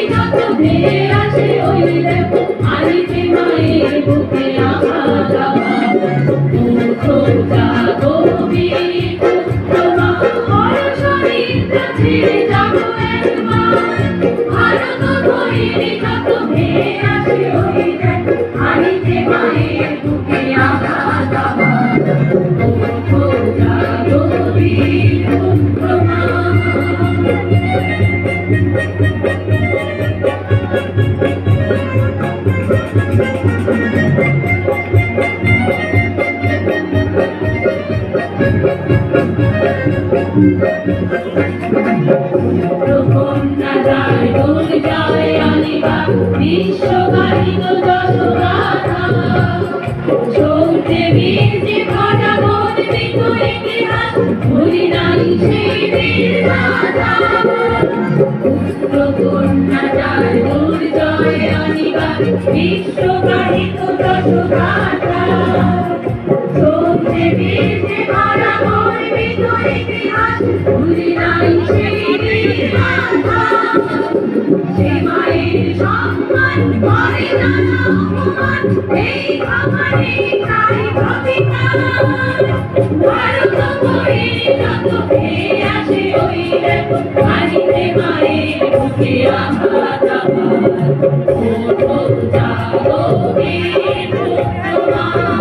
যত ভেয়ে আসে ওই দেখো আনিতে মায়ের বুকে আঘাত দুঃখ জাগো বীর তোমা অরসরিত ছেড়ে যাবো একবার ভারত ভৈরী যত ভেয়ে আসে ওই দেখো আনিতে মায়ের বুকে আঘাত দুঃখ জাগো বীর তোমা কন্যা যায় দোল যায় আনিবা বিশ্বকাহিত যশোগাথা সৌজে বীর্যে ভরা গর্বিত ইতিহাস ভুলি নাই সেই বীর গাথা কন্যা যায় দোল যায় আনিবা বিশ্বকাহিত যশোগাথা সৌজে বীর্যে ভরা গর্বিত ইতিহাস ভুলি নাই সেই বীর গাথা সে মায়ের সম্মান করে নানা অপমান এই খামারে চাই প্রতিকার ভারত করে যত ভেয়ে আসে ওই দেখো আনিতে মায়ের বুকে আঘাত ওঠো জাগো বীর তোমার